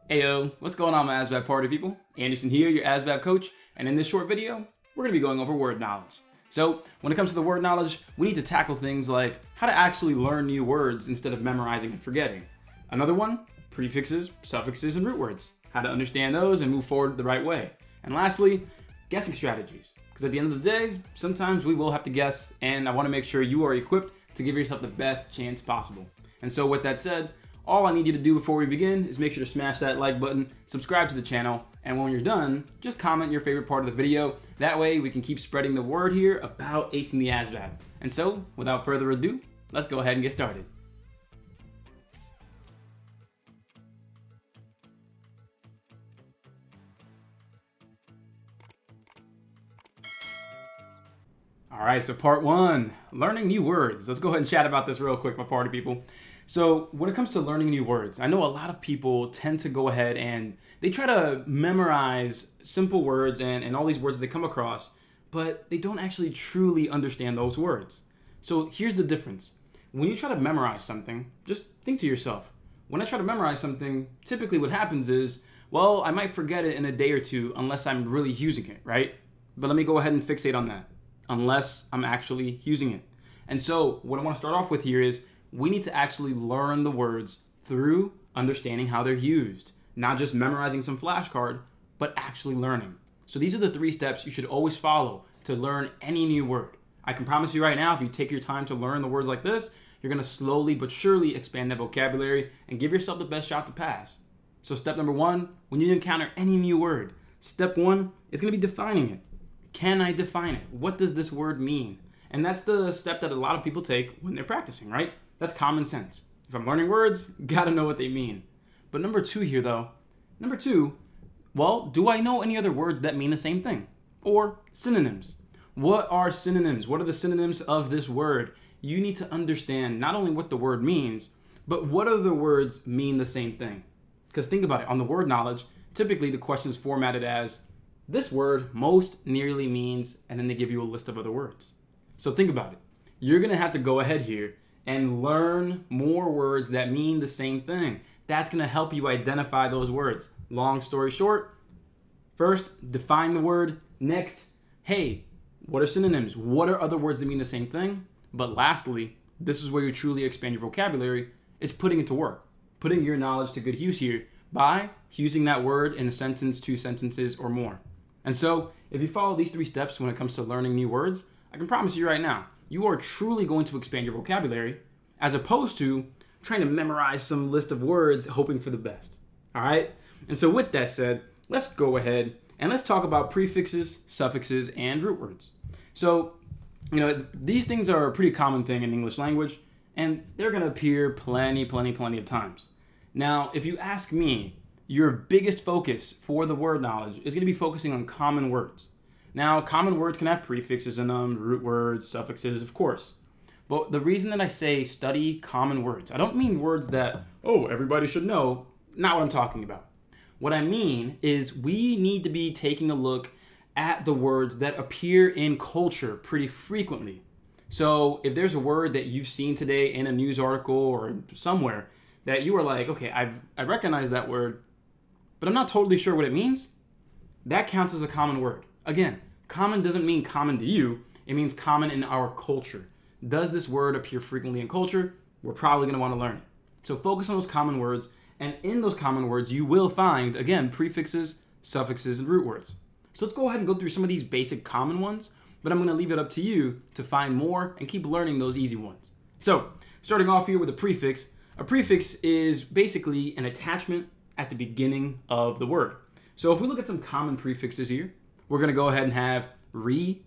Ayo, what's going on, my ASVAB party people? Anderson here, your ASVAB coach, and in this short video, we're going to be going over word knowledge. So, when it comes to the word knowledge, we need to tackle things like how to actually learn new words instead of memorizing and forgetting. Another one, prefixes, suffixes, and root words. How to understand those and move forward the right way. And lastly, guessing strategies. Because at the end of the day, sometimes we will have to guess, and I want to make sure you are equipped to give yourself the best chance possible. And so with that said, all I need you to do before we begin is make sure to smash that like button, subscribe to the channel, and when you're done, just comment your favorite part of the video. That way we can keep spreading the word here about acing the ASVAB. And so, without further ado, let's go ahead and get started. All right, so part one, learning new words. Let's go ahead and chat about this real quick, my party people. So when it comes to learning new words, I know a lot of people tend to go ahead and they try to memorize simple words and all these words that they come across, but they don't actually truly understand those words. So here's the difference. When you try to memorize something, just think to yourself, when I try to memorize something, typically what happens is, well, I might forget it in a day or two unless I'm really using it, right? But let me go ahead and fixate on that. Unless I'm actually using it. And so what I want to start off with here is we need to actually learn the words through understanding how they're used. Not just memorizing some flashcard, but actually learning. So these are the 3 steps you should always follow to learn any new word. I can promise you right now, if you take your time to learn the words like this, you're going to slowly but surely expand that vocabulary and give yourself the best shot to pass. So step number 1, when you encounter any new word, step 1 is going to be defining it. Can I define it? What does this word mean? And that's the step that a lot of people take when they're practicing, right? That's common sense. If I'm learning words, gotta know what they mean. But number 2 here though, number 2, well, do I know any other words that mean the same thing? Or synonyms. What are synonyms? What are the synonyms of this word? You need to understand not only what the word means, but what other words mean the same thing. Because think about it, on the word knowledge, typically the question is formatted as, this word most nearly means, and then they give you a list of other words. So think about it. You're gonna have to go ahead here and learn more words that mean the same thing. That's gonna help you identify those words. Long story short, first, define the word. Next, hey, what are synonyms? What are other words that mean the same thing? But lastly, this is where you truly expand your vocabulary. It's putting it to work, putting your knowledge to good use here by using that word in a sentence, 2 sentences, or more. And so, if you follow these 3 steps when it comes to learning new words, I can promise you right now, you are truly going to expand your vocabulary as opposed to trying to memorize some list of words hoping for the best. All right? And so with that said, let's go ahead and let's talk about prefixes, suffixes, and root words. So, these things are a pretty common thing in English language, and they're going to appear plenty of times. Now, if you ask me, your biggest focus for the word knowledge is going to be focusing on common words. Now, common words can have prefixes in them, root words, suffixes, of course. But the reason that I say study common words, I don't mean words that, oh, everybody should know. Not what I'm talking about. What I mean is we need to be taking a look at the words that appear in culture pretty frequently. So if there's a word that you've seen today in a news article or somewhere that you are like, okay, I recognize that word, but I'm not totally sure what it means, that counts as a common word. Again, common doesn't mean common to you, it means common in our culture. Does this word appear frequently in culture? We're probably gonna wanna learn it. So focus on those common words, and in those common words, you will find, again, prefixes, suffixes, and root words. So let's go ahead and go through some of these basic common ones, but I'm gonna leave it up to you to find more and keep learning those easy ones. So, starting off here with a prefix is basically an attachment at the beginning of the word. So if we look at some common prefixes here, we're gonna go ahead and have re,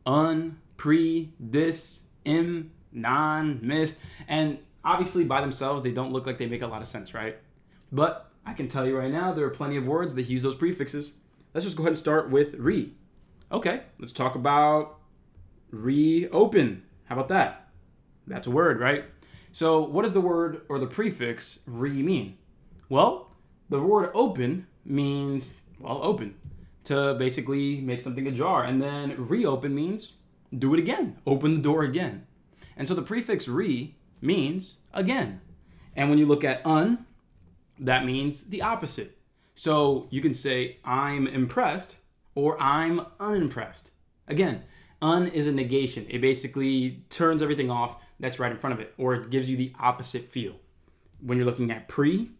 un, pre, dis, im, non, mis, and obviously by themselves, they don't look like they make a lot of sense, right? But I can tell you right now, there are plenty of words that use those prefixes. Let's just go ahead and start with re. Okay, let's talk about reopen. How about that? That's a word, right? So what does the word or the prefix re mean? Well, the word open means, well, open, to basically make something ajar. And then reopen means do it again, open the door again. And so the prefix re means again. And when you look at un, that means the opposite. So you can say I'm impressed or I'm unimpressed. Again, un is a negation. It basically turns everything off that's right in front of it, or it gives you the opposite feel. When you're looking at pre,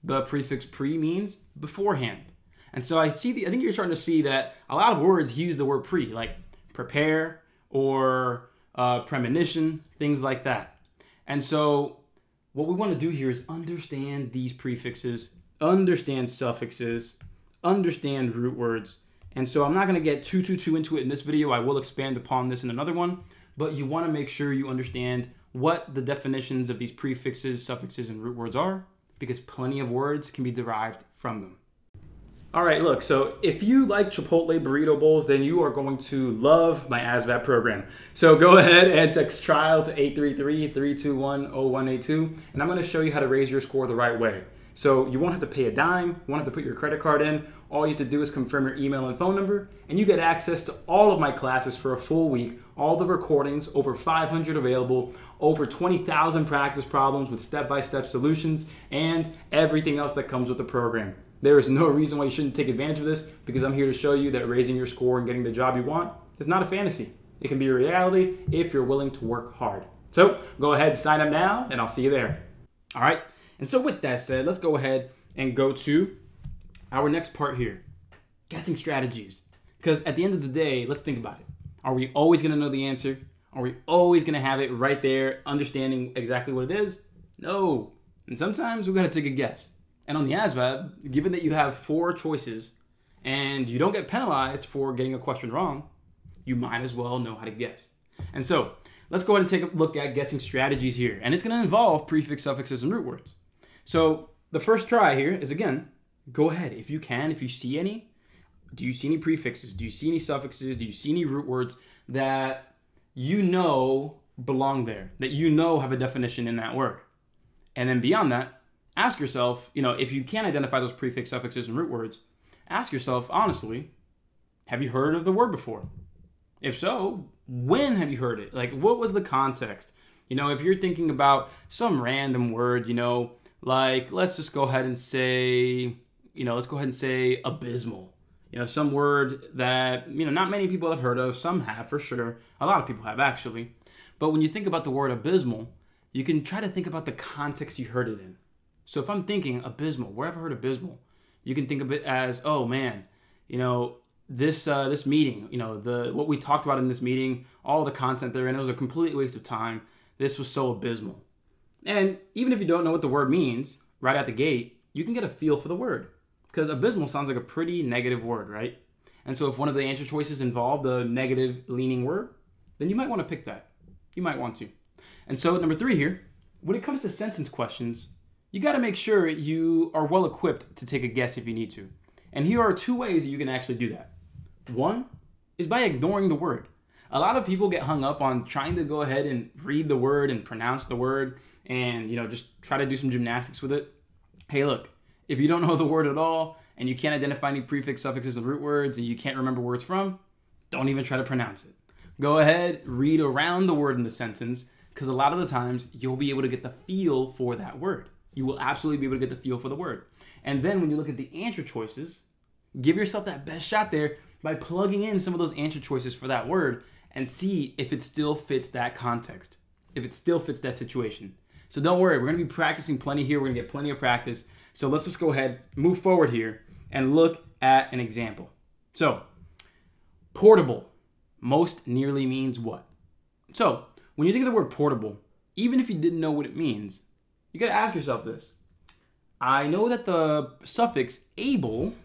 the prefix pre means beforehand. And so I think you're starting to see that a lot of words use the word pre, like prepare or premonition, things like that. And so what we want to do here is understand these prefixes, understand suffixes, understand root words. And so I'm not going to get too into it in this video. I will expand upon this in another one, but you want to make sure you understand what the definitions of these prefixes, suffixes, and root words are, because plenty of words can be derived from them. All right, look, so if you like Chipotle burrito bowls, then you are going to love my ASVAB program. So go ahead and text trial to 833-321-0182, and I'm going to show you how to raise your score the right way. So you won't have to pay a dime, you won't have to put your credit card in. All you have to do is confirm your email and phone number, and you get access to all of my classes for a full week, all the recordings, over 500 available, over 20,000 practice problems with step-by-step solutions, and everything else that comes with the program. There is no reason why you shouldn't take advantage of this, because I'm here to show you that raising your score and getting the job you want is not a fantasy. It can be a reality if you're willing to work hard. So go ahead, sign up now, and I'll see you there. All right, and so with that said, let's go ahead and go to our next part here, guessing strategies. Because at the end of the day, let's think about it. Are we always going to know the answer? Are we always going to have it right there, understanding exactly what it is? No. And sometimes we've got to take a guess. And on the ASVAB, given that you have 4 choices and you don't get penalized for getting a question wrong, you might as well know how to guess. And so let's go ahead and take a look at guessing strategies here. And it's going to involve prefix, suffixes, and root words. So the first try here is, again, go ahead. If you can, if you see any, do you see any prefixes? Do you see any suffixes? Do you see any root words that you know belong there, that you know have a definition in that word? And then beyond that, ask yourself, if you can't identify those prefix, suffixes, and root words, ask yourself, honestly, have you heard of the word before? If so, when have you heard it? Like, what was the context? If you're thinking about some random word, like, let's just go ahead and say, abysmal. Some word that, not many people have heard of. Some have, for sure. A lot of people have, actually. But when you think about the word abysmal, you can try to think about the context you heard it in. So if I'm thinking abysmal, where have I heard abysmal? You can think of it as, oh man, this meeting, what we talked about in this meeting, all the content therein, it was a complete waste of time. This was so abysmal. And even if you don't know what the word means right at the gate, you can get a feel for the word, because abysmal sounds like a pretty negative word, right? And so if one of the answer choices involved a negative leaning word, then you might want to pick that. You might want to. And so number 3 here, when it comes to sentence questions, you got to make sure you are well equipped to take a guess if you need to. And here are 2 ways you can actually do that. One is by ignoring the word. A lot of people get hung up on trying to go ahead and read the word and pronounce the word and, just try to do some gymnastics with it. Hey, look, if you don't know the word at all and you can't identify any prefix, suffixes, and root words and you can't remember where it's from, don't even try to pronounce it. Go ahead, read around the word in the sentence, because a lot of the times you'll be able to get the feel for that word. You will absolutely be able to get the feel for the word. And then when you look at the answer choices, give yourself that best shot there by plugging in some of those answer choices for that word and see if it still fits that context, if it still fits that situation. So don't worry, we're going to be practicing plenty here. We're going to get plenty of practice. So let's just go ahead, move forward here, and look at an example. So, portable most nearly means what? So, when you think of the word portable, even if you didn't know what it means, you got to ask yourself this. I know that the suffix able,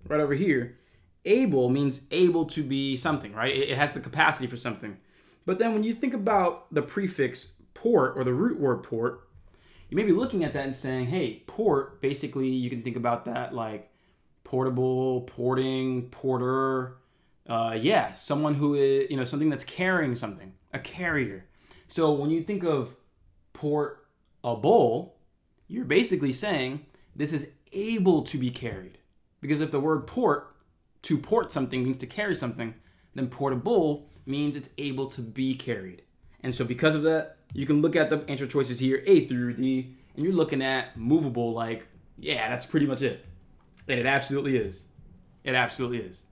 right over here, able means able to be something, right? It has the capacity for something. But then when you think about the prefix port or the root word port, you may be looking at that and saying, hey, port, basically you can think about that like portable, porting, porter. Someone who is, something that's carrying something, a carrier. So when you think of portable, you're basically saying this is able to be carried. Because if the word port, to port something means to carry something, then portable means it's able to be carried. And so because of that, you can look at the answer choices here, A through D, and you're looking at movable like, yeah, that's pretty much it. And it absolutely is. It absolutely is.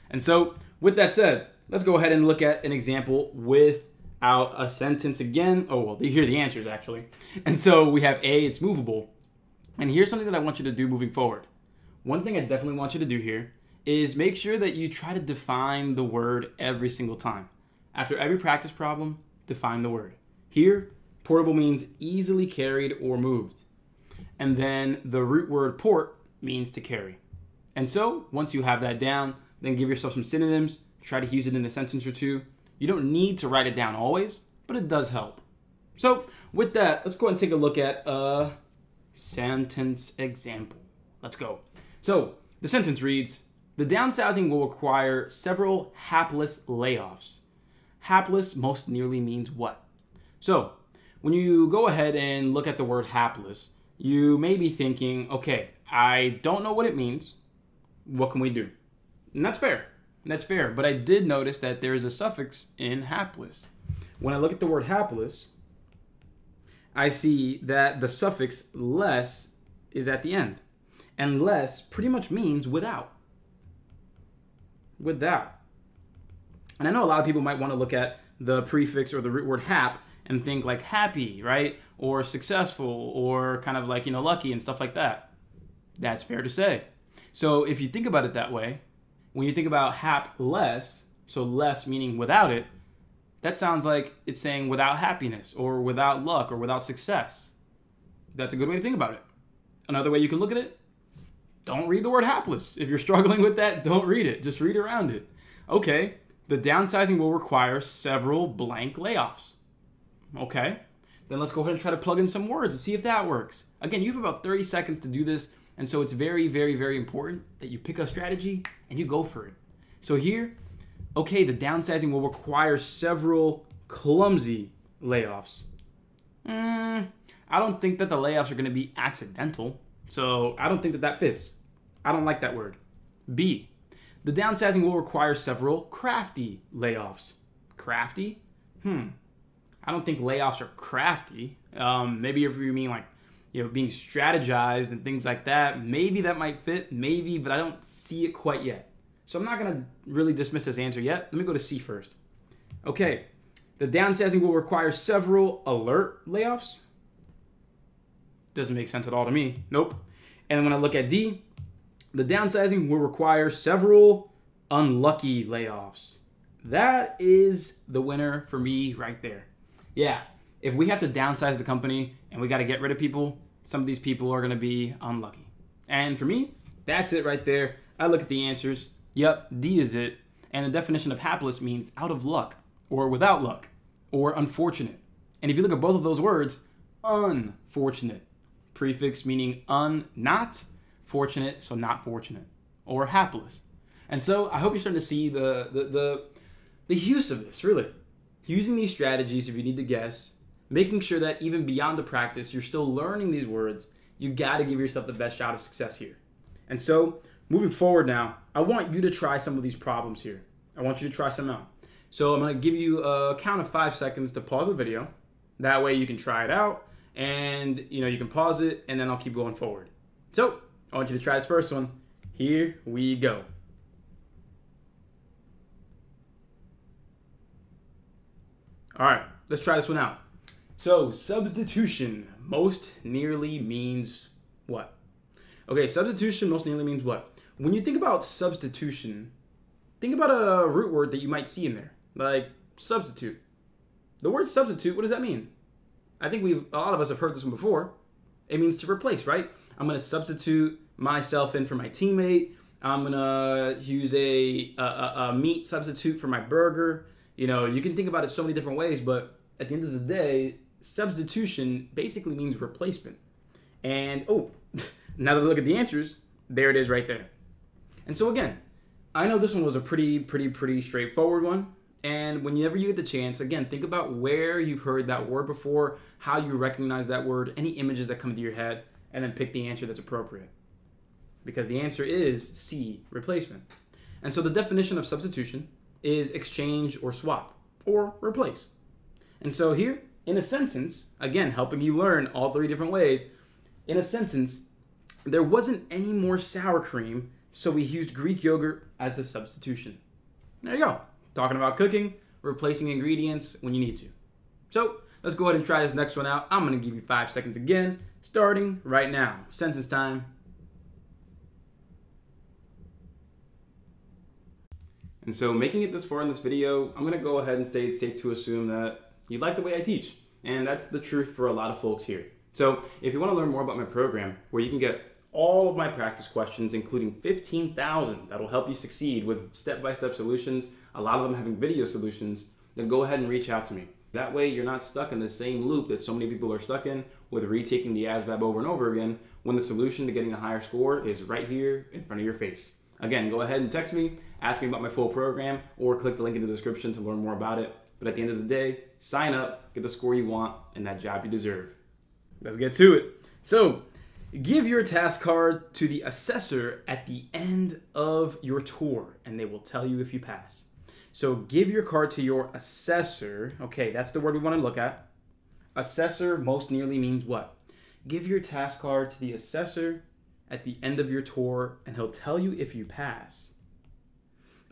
And so, with that said, let's go ahead and look at an example without a sentence again. Oh, well, here are the answers, actually. And so we have A, it's movable. And here's something that I want you to do moving forward. One thing I definitely want you to do here is make sure that you try to define the word every single time. After every practice problem, define the word. Here, portable means easily carried or moved. And then the root word port means to carry. And so, once you have that down, then give yourself some synonyms, try to use it in a sentence or two. You don't need to write it down always, but it does help. So, with that, let's go ahead and take a look at a sentence example. Let's go. So, the sentence reads, the downsizing will require several hapless layoffs. Hapless most nearly means what? So, when you go ahead and look at the word hapless, you may be thinking, okay, I don't know what it means. What can we do? And that's fair. That's fair. But I did notice that there is a suffix in hapless. When I look at the word hapless, I see that the suffix less is at the end. And less pretty much means without. Without. And I know a lot of people might want to look at the prefix or the root word hap and think like happy, right? Or successful, or kind of like, lucky and stuff like that. That's fair to say. So if you think about it that way, when you think about hap less, so less meaning without it, that sounds like it's saying without happiness or without luck or without success. That's a good way to think about it. Another way you can look at it, don't read the word hapless. If you're struggling with that, don't read it. Just read around it. Okay, the downsizing will require several blank layoffs. Okay, then let's go ahead and try to plug in some words and see if that works. Again, you have about 30 seconds to do this, and so it's very, very, very important that you pick a strategy and you go for it. So here, okay, the downsizing will require several clumsy layoffs. I don't think that the layoffs are going to be accidental, so I don't think that fits. I don't like that word. B, the downsizing will require several crafty layoffs. Crafty? I don't think layoffs are crafty. Maybe if you mean like, being strategized and things like that, maybe that might fit, maybe, but I don't see it quite yet. So I'm not gonna really dismiss this answer yet. Let me go to C first. Okay, the downsizing will require several alert layoffs. Doesn't make sense at all to me, nope. And then when I look at D, the downsizing will require several unlucky layoffs. That is the winner for me right there. Yeah, if we have to downsize the company and we got to get rid of people, some of these people are going to be unlucky. And for me, that's it right there. I look at the answers. Yep, D is it. And the definition of hapless means out of luck, or without luck, or unfortunate. And if you look at both of those words, unfortunate. Prefix meaning not fortunate, so not fortunate, or hapless. And so I hope you're starting to see the use of this, really. Using these strategies, if you need to guess, making sure that even beyond the practice, you're still learning these words. You got to give yourself the best shot of success here. And so, moving forward now, I want you to try some of these problems here. I want you to try some out. So I'm going to give you a count of 5 seconds to pause the video. That way you can try it out, and you can pause it, and then I'll keep going forward. So I want you to try this first one. Here we go. All right, let's try this one out. So, substitution most nearly means what? Okay, substitution most nearly means what? When you think about substitution, think about a root word that you might see in there, like substitute. The word substitute, what does that mean? I think a lot of us have heard this one before. It means to replace, right? I'm going to substitute myself in for my teammate. I'm going to use a meat substitute for my burger. You can think about it so many different ways, but at the end of the day, substitution basically means replacement. And, now that we look at the answers, there it is right there. And so again, I know this one was a pretty straightforward one. And whenever you get the chance, again, think about where you've heard that word before, how you recognize that word, any images that come to your head, and then pick the answer that's appropriate. Because the answer is C, replacement. And so the definition of substitution is exchange or swap or replace. And so here, in a sentence, again, helping you learn all 3 different ways, in a sentence, there wasn't any more sour cream, so we used Greek yogurt as a substitution. There you go. Talking about cooking, replacing ingredients when you need to. So let's go ahead and try this next one out. I'm going to give you 5 seconds again, starting right now. Sentence time. And so making it this far in this video, I'm going to go ahead and say it's safe to assume that you like the way I teach. And that's the truth for a lot of folks here. So if you want to learn more about my program, where you can get all of my practice questions, including 15,000 that'll help you succeed with step-by-step solutions, a lot of them having video solutions, then go ahead and reach out to me. That way you're not stuck in the same loop that so many people are stuck in with retaking the ASVAB over and over again when the solution to getting a higher score is right here in front of your face. Again, go ahead and text me, ask me about my full program, or click the link in the description to learn more about it. But at the end of the day, sign up, get the score you want, and that job you deserve. Let's get to it. So, give your task card to the assessor at the end of your tour, and they will tell you if you pass. So give your card to your assessor. Okay, that's the word we want to look at. Assessor most nearly means what? Give your task card to the assessor at the end of your tour, and he'll tell you if you pass.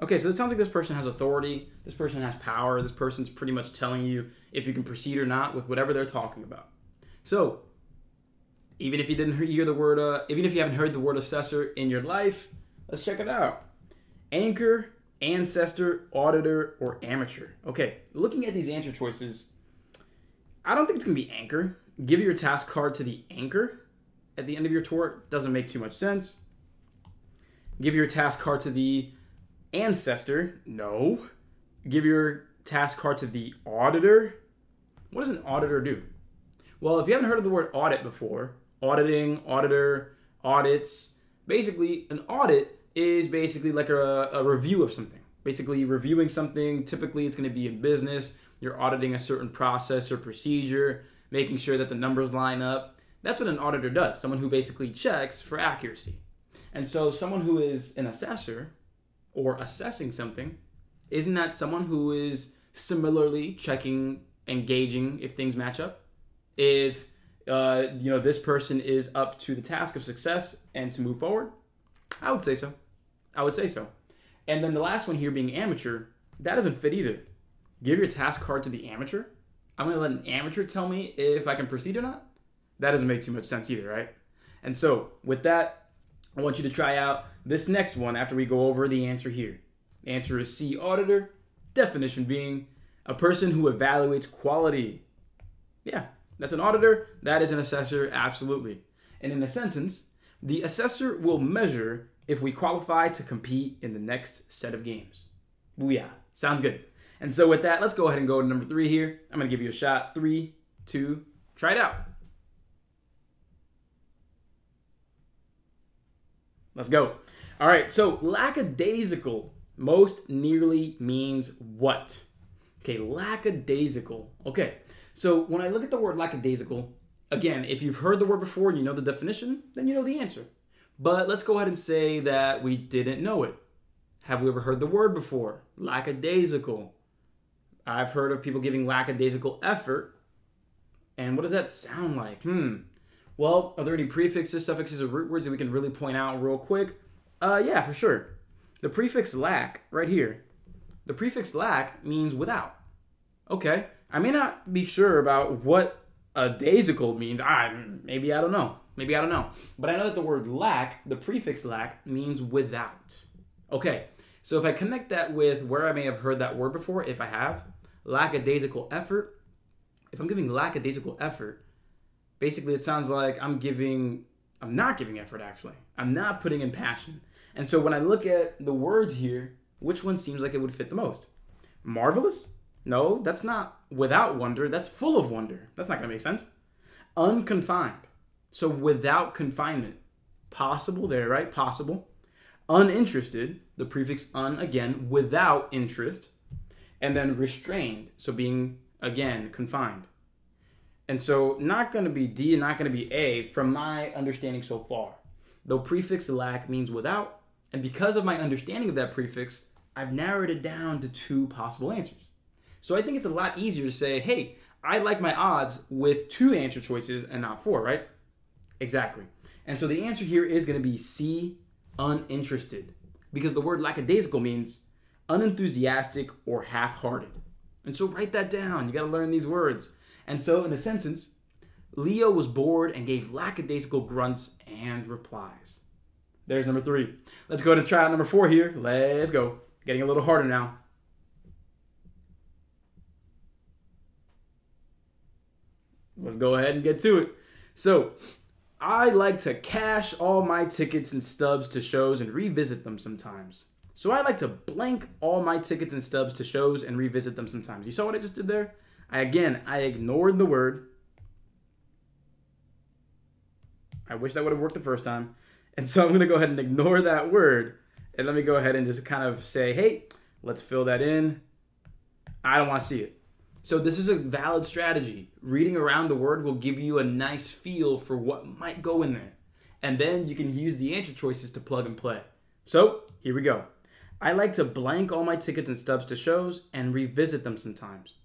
Okay, so it sounds like this person has authority, this person has power, this person's pretty much telling you if you can proceed or not with whatever they're talking about. So, even if you didn't hear the word, even if you haven't heard the word assessor in your life, let's check it out. Anchor, ancestor, auditor, or amateur. Okay, looking at these answer choices, I don't think it's gonna be anchor. Give your task card to the anchor at the end of your tour. Doesn't make too much sense. Give your task card to the ancestor. No. Give your task card to the auditor. What does an auditor do? Well, if you haven't heard of the word audit before, auditing, auditor, audits, basically an audit is basically like a review of something. Basically reviewing something, typically it's going to be in business. You're auditing a certain process or procedure, making sure that the numbers line up. That's what an auditor does, someone who basically checks for accuracy. And so someone who is an assessor or assessing something, isn't that someone who is similarly checking and gauging if things match up? If this person is up to the task of success and to move forward? I would say so. I would say so. And then the last one here being amateur, that doesn't fit either. Give your task card to the amateur? I'm going to let an amateur tell me if I can proceed or not? That doesn't make too much sense either, right? And so with that, I want you to try out this next one after we go over the answer here. The answer is C, auditor. Definition being a person who evaluates quality. Yeah, that's an auditor. That is an assessor, absolutely. And in a sentence, the assessor will measure if we qualify to compete in the next set of games. Booyah. Sounds good. And so with that, let's go ahead and go to number 3 here. I'm going to give you a shot. 3, 2, try it out. Let's go. All right, so lackadaisical most nearly means what? Okay, lackadaisical. Okay, so when I look at the word lackadaisical, again, if you've heard the word before and you know the definition, then you know the answer. But let's go ahead and say that we didn't know it. Have we ever heard the word before? Lackadaisical. I've heard of people giving lackadaisical effort. And what does that sound like? Well, are there any prefixes, suffixes, or root words that we can really point out real quick? Yeah, for sure. The prefix lack, right here. The prefix lack means without. Okay, I may not be sure about what a daisical means. Maybe I don't know. Maybe I don't know. But I know that the word lack, the prefix lack, means without. Okay, so if I connect that with where I may have heard that word before, if I have, lackadaisical effort. If I'm giving lackadaisical effort, basically it sounds like I'm not giving effort actually. I'm not putting in passion. And so when I look at the words here, which one seems like it would fit the most? Marvelous? No, that's not without wonder. That's full of wonder. That's not going to make sense. Unconfined. So without confinement. Possible there, right? Possible. Uninterested. The prefix un, again, without interest. And then restrained. So being, again, confined. And so not going to be D and not going to be A from my understanding so far. Though prefix lack means without. And because of my understanding of that prefix, I've narrowed it down to 2 possible answers. So I think it's a lot easier to say, hey, I like my odds with 2 answer choices and not 4, right? Exactly. And so the answer here is going to be C, uninterested, because the word lackadaisical means unenthusiastic or half-hearted. And so write that down. You got to learn these words. And so in a sentence, Leo was bored and gave lackadaisical grunts and replies. There's number 3. Let's go ahead and try out number 4 here. Let's go. Getting a little harder now. Let's go ahead and get to it. So, I like to cache all my tickets and stubs to shows and revisit them sometimes. So I like to blank all my tickets and stubs to shows and revisit them sometimes. You saw what I just did there? I ignored the word. I wish that would have worked the first time. And so I'm going to go ahead and ignore that word. And let me go ahead and just kind of say, hey, let's fill that in. I don't want to see it. So this is a valid strategy. Reading around the word will give you a nice feel for what might go in there. And then you can use the answer choices to plug and play. So here we go. I like to blank all my tickets and stubs to shows and revisit them sometimes.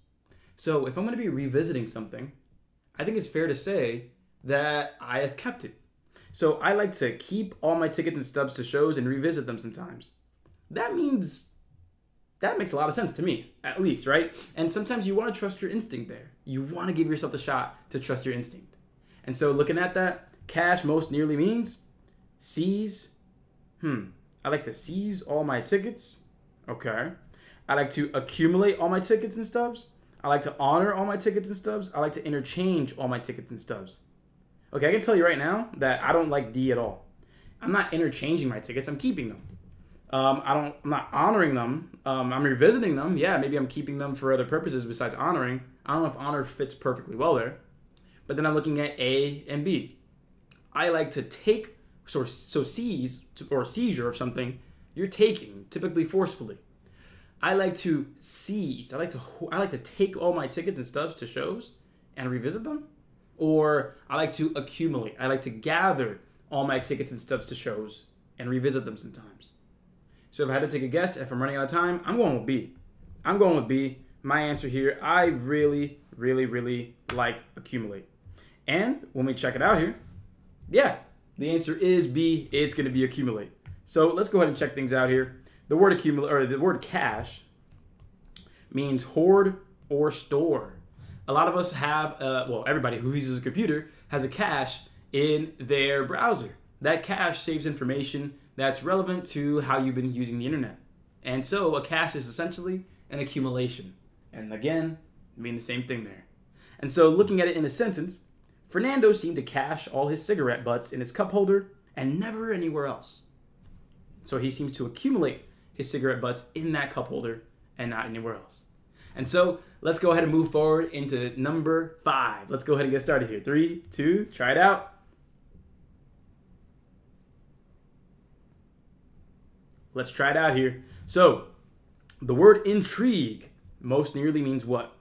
So if I'm going to be revisiting something, I think it's fair to say that I have kept it. So I like to keep all my tickets and stubs to shows and revisit them sometimes. That makes a lot of sense to me, at least, right? And sometimes you want to trust your instinct there. You want to give yourself the shot to trust your instinct. And so looking at that, cache most nearly means seize. I like to seize all my tickets. Okay. I like to accumulate all my tickets and stubs. I like to honor all my tickets and stubs. I like to interchange all my tickets and stubs. Okay, I can tell you right now that I don't like D at all. I'm not interchanging my tickets. I'm keeping them. I'm not honoring them. I'm revisiting them. Yeah, maybe I'm keeping them for other purposes besides honoring. I don't know if honor fits perfectly well there. But then I'm looking at A and B. I like to take, so seize or seizure of something, you're taking, typically forcefully. I like to seize. I like to take all my tickets and stubs to shows and revisit them. Or I like to accumulate. I like to gather all my tickets and stubs to shows and revisit them sometimes. So if I had to take a guess, if I'm running out of time, I'm going with B. I'm going with B. My answer here, I really, really, really like accumulate. And when we check it out here, yeah, the answer is B. It's going to be accumulate. So let's go ahead and check things out here. The word accumulate, or the word cache, means hoard or store. A lot of us have, everybody who uses a computer has a cache in their browser. That cache saves information that's relevant to how you've been using the internet. And so a cache is essentially an accumulation. And again, mean the same thing there. And so looking at it in a sentence, Fernando seemed to cache all his cigarette butts in his cup holder and never anywhere else. So he seems to accumulate his cigarette butts in that cup holder and not anywhere else. And so let's go ahead and move forward into number 5. Let's go ahead and get started here. 3, 2, try it out. Let's try it out here. So the word intrigue most nearly means what?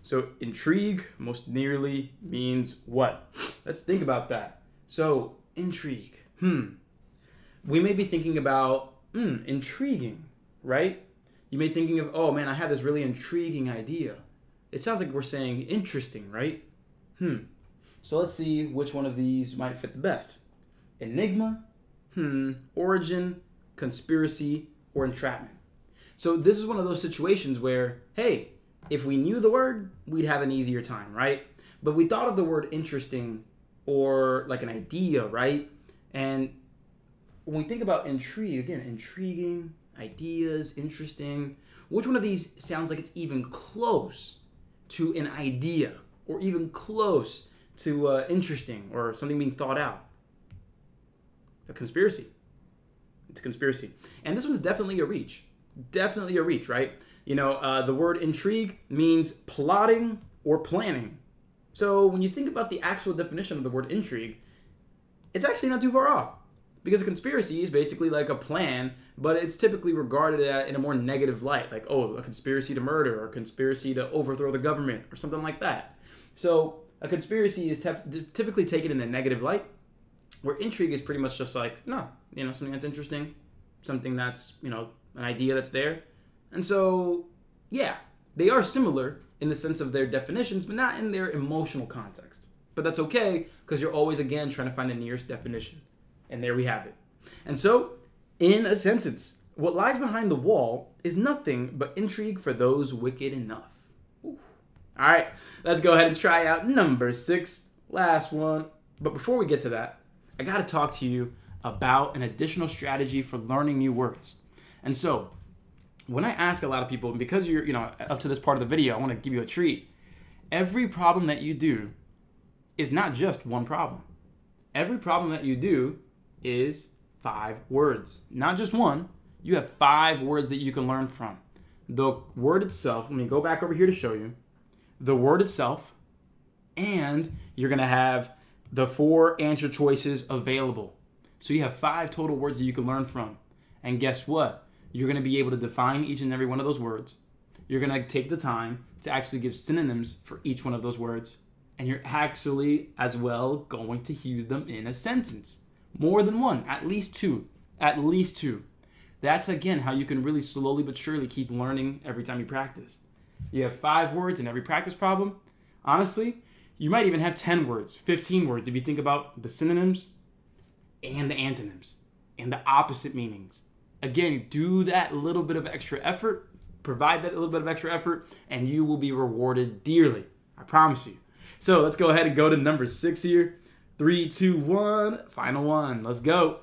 So intrigue most nearly means what? Let's think about that. So intrigue. We may be thinking about intriguing, right? You may be thinking of, oh man, I have this really intriguing idea. It sounds like we're saying interesting, right? So let's see which one of these might fit the best. Enigma, origin, conspiracy, or entrapment. So this is one of those situations where, hey, if we knew the word, we'd have an easier time, right? But we thought of the word interesting or like an idea, right? And when we think about intrigue, again, intriguing, ideas, interesting, which one of these sounds like it's even close to an idea or even close to interesting or something being thought out? A conspiracy. It's a conspiracy. And this one's definitely a reach. Definitely a reach, right? You know, the word intrigue means plotting or planning. So when you think about the actual definition of the word intrigue, it's actually not too far off. Because a conspiracy is basically like a plan, but it's typically regarded in a more negative light. Like, oh, a conspiracy to murder or a conspiracy to overthrow the government or something like that. So a conspiracy is typically taken in a negative light, where intrigue is pretty much just like, no, you know, something that's interesting, something that's, you know, an idea that's there. And so, yeah, they are similar in the sense of their definitions, but not in their emotional context. But that's okay, because you're always, again, trying to find the nearest definition. And there we have it. And so, in a sentence, what lies behind the wall is nothing but intrigue for those wicked enough. Ooh. All right, let's go ahead and try out number 6, last one. But before we get to that, I got to talk to you about an additional strategy for learning new words. And so, when I ask a lot of people, and because you're up to this part of the video, I want to give you a treat. Every problem that you do is not just one problem. Every problem that you do is 5 words. Not just one. You have 5 words that you can learn from. The word itself, let me go back over here to show you. The word itself, and you're going to have the 4 answer choices available. So you have 5 total words that you can learn from. And guess what? You're going to be able to define each and every one of those words. You're going to take the time to actually give synonyms for each one of those words. And you're actually, as well, going to use them in a sentence. More than one, at least 2. At least 2. That's, again, how you can really slowly but surely keep learning every time you practice. You have 5 words in every practice problem. Honestly, you might even have 10 words, 15 words if you think about the synonyms and the antonyms and the opposite meanings. Again, do that little bit of extra effort, provide that little bit of extra effort, and you will be rewarded dearly. I promise you. So let's go ahead and go to number 6 here. 3, 2, 1, final one. Let's go.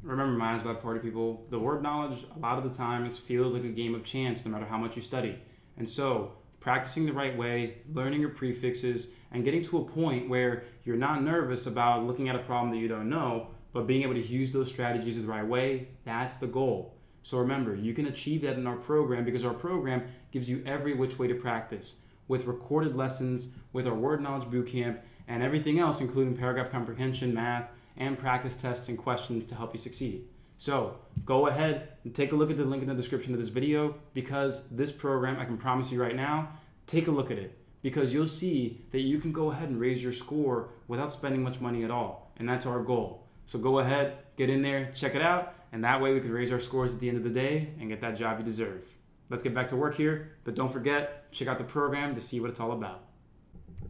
Remember, my ASVAB party people, the word knowledge a lot of the times feels like a game of chance no matter how much you study. And so, practicing the right way, learning your prefixes, and getting to a point where you're not nervous about looking at a problem that you don't know, but being able to use those strategies the right way, that's the goal. So remember, you can achieve that in our program because our program gives you every which way to practice with recorded lessons, with our word knowledge bootcamp, and everything else, including paragraph comprehension, math, and practice tests and questions to help you succeed. So go ahead and take a look at the link in the description of this video because this program, I can promise you right now, take a look at it because you'll see that you can go ahead and raise your score without spending much money at all. And that's our goal. So go ahead, get in there, check it out, and that way we can raise our scores at the end of the day and get that job you deserve. Let's get back to work here, but don't forget, check out the program to see what it's all about.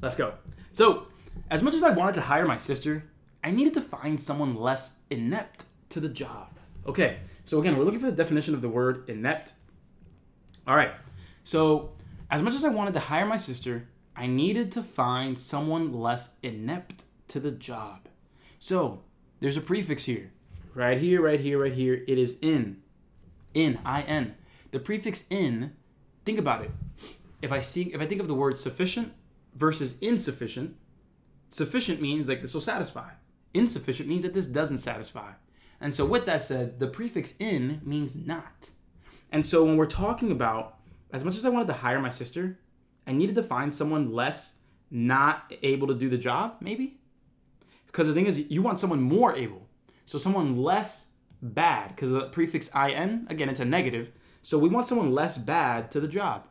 Let's go. So, as much as I wanted to hire my sister, I needed to find someone less inept to the job. Okay, so again, we're looking for the definition of the word inept. All right, so as much as I wanted to hire my sister, I needed to find someone less inept to the job. So there's a prefix here. Right here, right here, right here. It is in. In, I-N. The prefix in, think about it. If I think of the word sufficient versus insufficient, sufficient means like this will satisfy. Insufficient means that this doesn't satisfy. And so with that said, the prefix in means not. And so when we're talking about, as much as I wanted to hire my sister, I needed to find someone less not able to do the job, maybe? Because the thing is, you want someone more able. So someone less bad, because the prefix in, again, it's a negative. So we want someone less bad to the job.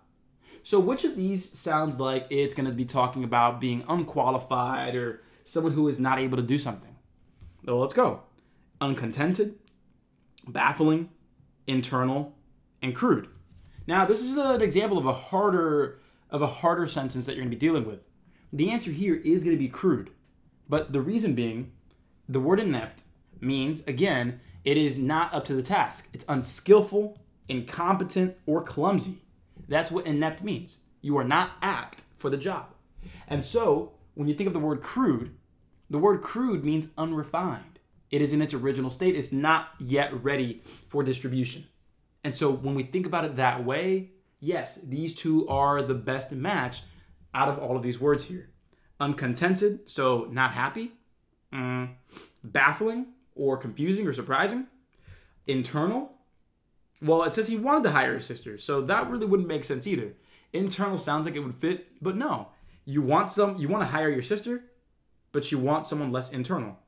So which of these sounds like it's going to be talking about being unqualified or someone who is not able to do something? Well, let's go. Uncontented, baffling, internal, and crude. Now, this is an example of a harder sentence that you're going to be dealing with. The answer here is going to be crude. But the reason being, the word inept means, again, it is not up to the task. It's unskillful, incompetent, or clumsy. That's what inept means. You are not apt for the job. And so, when you think of the word crude means unrefined. It is in its original state. It's not yet ready for distribution. And so when we think about it that way, yes, these two are the best match out of all of these words here. Uncontented, so not happy. Baffling or confusing or surprising. Internal, well, it says he wanted to hire his sister, so that really wouldn't make sense either. Internal sounds like it would fit, but no. You want to hire your sister, but you want someone less internal.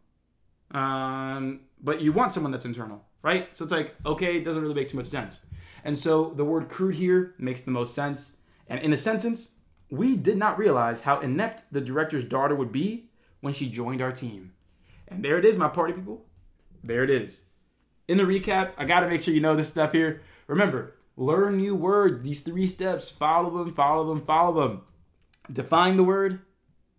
But you want someone that's internal, right? So it's like, okay, it doesn't really make too much sense. And so the word crude here makes the most sense. And in a sentence, we did not realize how inept the director's daughter would be when she joined our team. And there it is, my party people. There it is. In the recap, I got to make sure you know this stuff here. Remember, learn new words, these 3 steps, follow them, follow them, follow them. Define the word,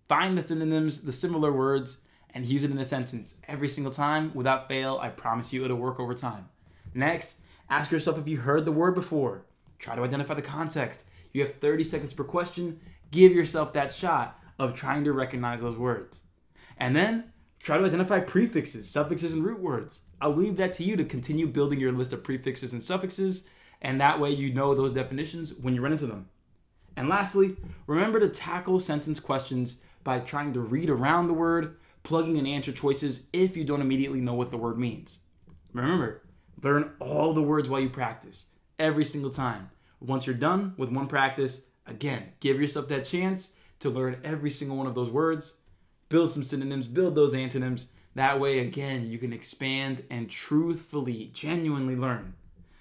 Find the synonyms, the similar words, and use it in a sentence every single time without fail. I promise you it'll work over time. Next, ask yourself if you heard the word before. Try to identify the context. You have 30 seconds per question. Give yourself that shot of trying to recognize those words. And then try to identify prefixes, suffixes, and root words. I'll leave that to you to continue building your list of prefixes and suffixes, and that way you know those definitions when you run into them. And lastly, remember to tackle sentence questions by trying to read around the word, plugging in answer choices if you don't immediately know what the word means. Remember, learn all the words while you practice, every single time. Once you're done with one practice, again, give yourself that chance to learn every single one of those words, build some synonyms, build those antonyms. That way, again, you can expand and truthfully, genuinely learn.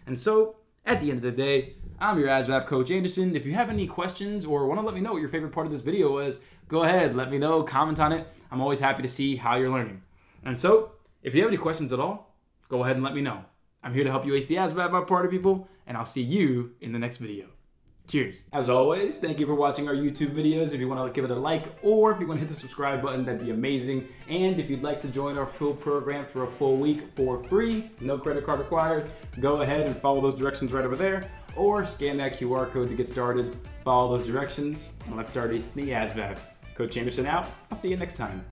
And so, at the end of the day, I'm your ASVAB Coach Anderson. If you have any questions or want to let me know what your favorite part of this video was, go ahead, let me know, comment on it. I'm always happy to see how you're learning. And so, if you have any questions at all, go ahead and let me know. I'm here to help you ace the ASVAB, my party people, and I'll see you in the next video. Cheers. As always, thank you for watching our YouTube videos. If you want to give it a like or if you want to hit the subscribe button, that'd be amazing. And if you'd like to join our full program for a full week for free, no credit card required, go ahead and follow those directions right over there or scan that QR code to get started. Follow those directions and let's start acing the ASVAB. Coach Anderson out. I'll see you next time.